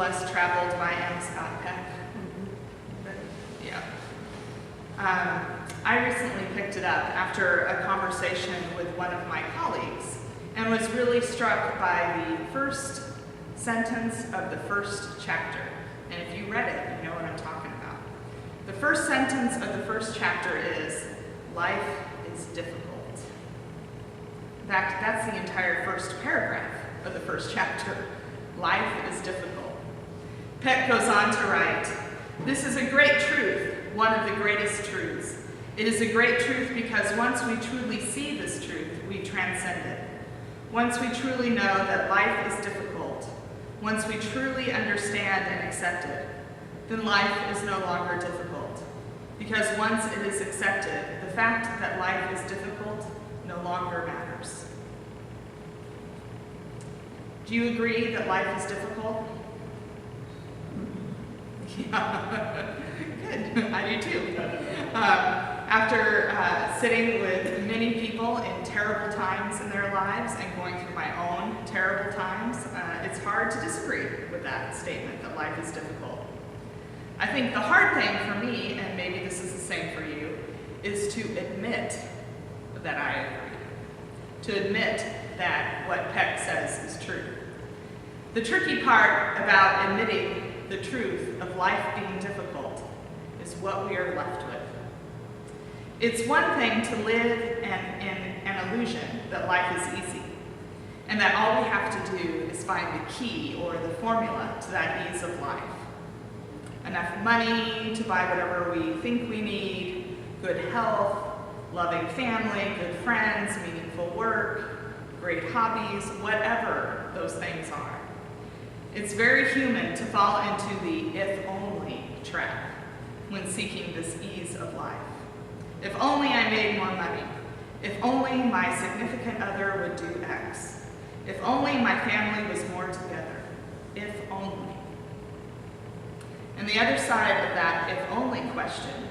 less traveled by M. Scott Peck. Yeah. I recently picked it up after a conversation with one of my colleagues and was really struck by the first sentence of the first chapter. And if you read it, you know what I'm talking about. The first sentence of the first chapter is, life is difficult. In fact, that's the entire first paragraph of the first chapter. Life is difficult. Peck goes on to write, this is a great truth, one of the greatest truths. It is a great truth because once we truly see this truth, we transcend it. Once we truly know that life is difficult, once we truly understand and accept it, then life is no longer difficult. Because once it is accepted, the fact that life is difficult no longer matters. Do you agree that life is difficult? Yeah, good, I do too. After sitting with many people in terrible times in their lives and going through my own terrible times, it's hard to disagree with that statement that life is difficult. I think the hard thing for me, and maybe this is the same for you, is to admit that I agree. To admit that what Peck says is true. The tricky part about admitting the truth of life being difficult is what we are left with. It's one thing to live in an illusion that life is easy, and that all we have to do is find the key or the formula to that ease of life. Enough money to buy whatever we think we need, good health, loving family, good friends, meaningful work, great hobbies, whatever those things are. It's very human to fall into the if only trap when seeking this ease of life. If only I made more money. If only my significant other would do X. If only my family was more together. If only. And the other side of that if only question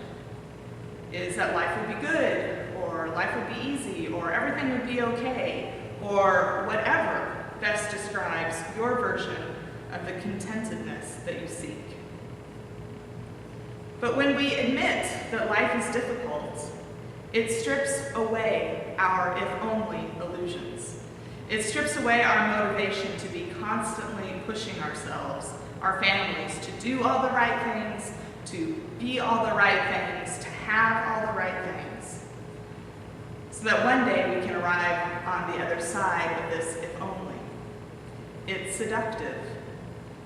is that life would be good, or life would be easy, or everything would be okay, or whatever best describes your version of the contentedness that you seek. But when we admit that life is difficult, it strips away our if-only illusions. It strips away our motivation to be constantly pushing ourselves, our families, to do all the right things, to be all the right things, to have all the right things, so that one day we can arrive on the other side of this if-only. It's seductive,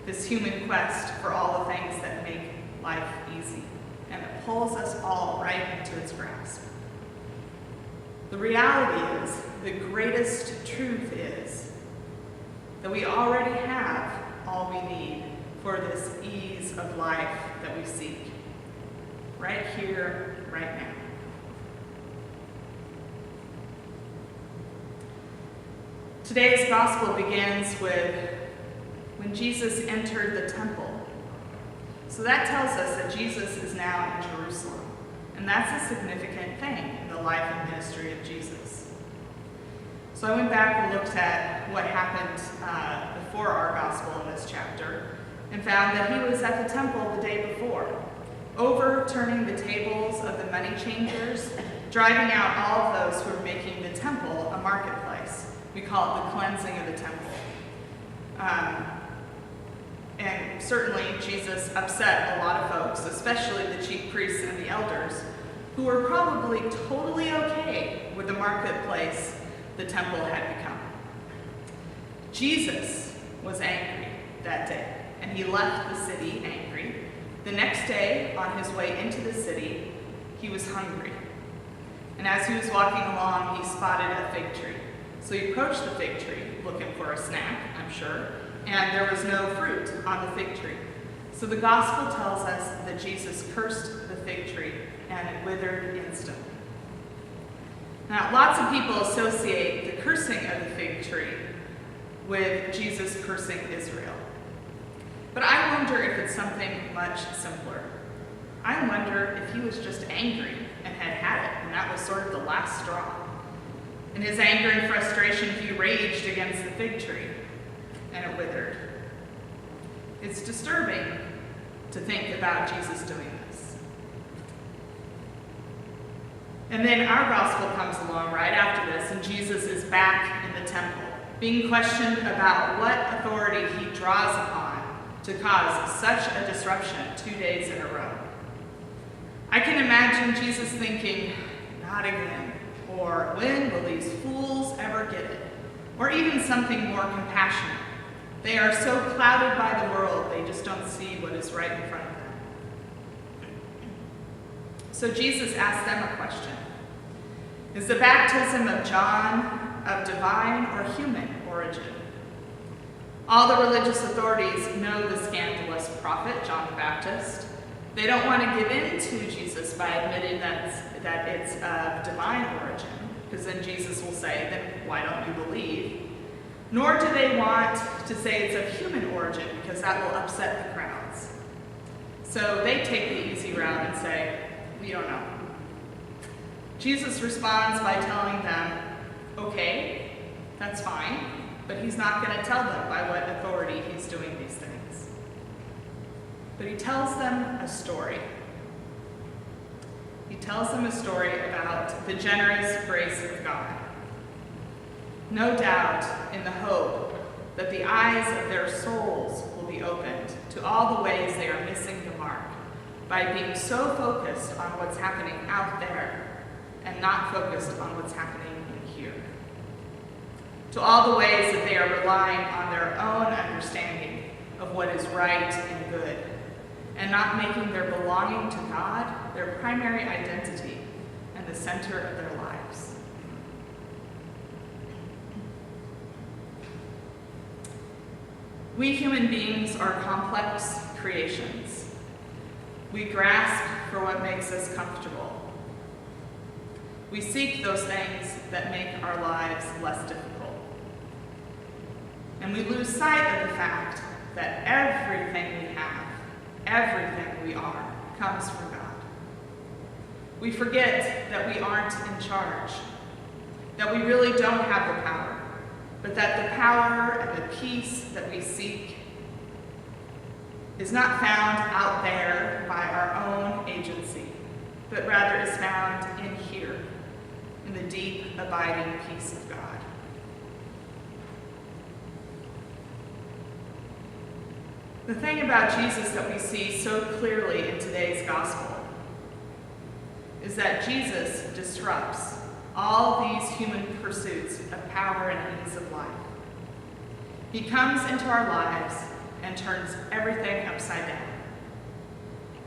this human quest for all the things that make life easy, and it pulls us all right into its grasp. The reality is, the greatest truth is that we already have all we need for this ease of life that we seek, right here, right now. Today's gospel begins with when Jesus entered the temple. So that tells us that Jesus is now in Jerusalem. And that's a significant thing in the life and ministry of Jesus. So I went back and looked at what happened before our gospel in this chapter and found that he was at the temple the day before, overturning the tables of the money changers, driving out all of those who were making the temple a marketplace. We call it the cleansing of the temple. And certainly Jesus upset a lot of folks, especially the chief priests and the elders, who were probably totally okay with the marketplace the temple had become. Jesus was angry that day, and he left the city angry. The next day, on his way into the city, he was hungry. And as he was walking along, he spotted a fig tree. So he approached the fig tree, looking for a snack, I'm sure, and there was no fruit on the fig tree. So the gospel tells us that Jesus cursed the fig tree, and it withered instantly. Now, lots of people associate the cursing of the fig tree with Jesus cursing Israel. But I wonder if it's something much simpler. I wonder if he was just angry and had had it, and that was sort of the last straw. In his anger and frustration, he raged against the fig tree, and it withered. It It's disturbing to think about Jesus doing this. And then our gospel comes along right after this, and Jesus is back in the temple, being questioned about what authority he draws upon to cause such a disruption 2 days in a row. I can imagine Jesus thinking, not again, or when will these fools ever get it? Or even something more compassionate. They are so clouded by the world, they just don't see what is right in front of them. So Jesus asked them a question. Is the baptism of John of divine or human origin? All the religious authorities know the scandalous prophet, John the Baptist. They don't want to give in to Jesus by admitting that it's of divine origin, because then Jesus will say, then why don't you believe? Nor do they want to say it's of human origin, because that will upset the crowds. So they take the easy route and say, we don't know. Jesus responds by telling them, okay, that's fine, but he's not going to tell them by what authority he's doing these things. But he tells them a story. He tells them a story about the generous grace of God. No doubt in the hope that the eyes of their souls will be opened to all the ways they are missing the mark by being so focused on what's happening out there and not focused on what's happening in here. To all the ways that they are relying on their own understanding of what is right and good, and not making their belonging to God their primary identity and the center of their lives. We human beings are complex creations. We grasp for what makes us comfortable. We seek those things that make our lives less difficult. And we lose sight of the fact that everything we have, everything we are, comes from God. We forget that we aren't in charge, that we really don't have the power, but that the power and the peace that we seek is not found out there by our own agency, but rather is found in here, in the deep, abiding peace of God. The thing about Jesus that we see so clearly in today's gospel is that Jesus disrupts all these human pursuits of power and ease of life. He comes into our lives and turns everything upside down.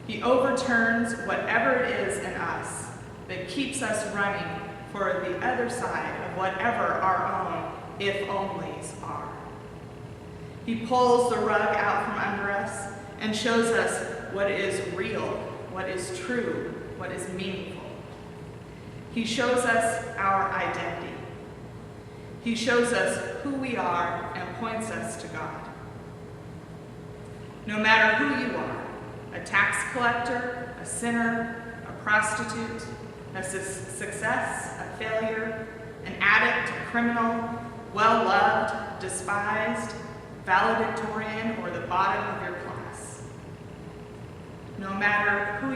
He overturns whatever it is in us that keeps us running for the other side of whatever our own if-onlys are. He pulls the rug out from under us and shows us what is real, what is true, what is meaningful. He shows us our identity. He shows us who we are and points us to God. No matter who you are, a tax collector, a sinner, a prostitute, a success, a failure, an addict, a criminal, well-loved, despised, valedictorian, or the bottom of your class. No matter who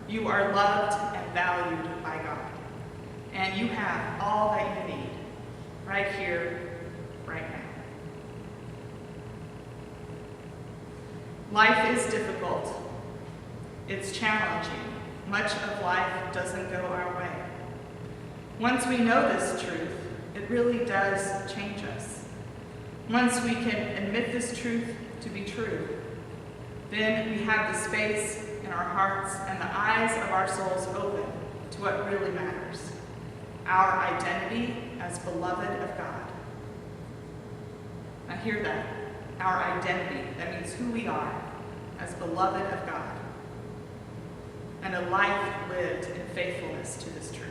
you are loved and valued by God. And you have all that you need right here, right now. Life is difficult. It's challenging. Much of life doesn't go our way. Once we know this truth, it really does change us. Once we can admit this truth to be true, then we have the space in our hearts and the eyes of our souls open to what really matters, our identity as beloved of God. Now hear that, our identity, that means who we are as beloved of God, and a life lived in faithfulness to this truth.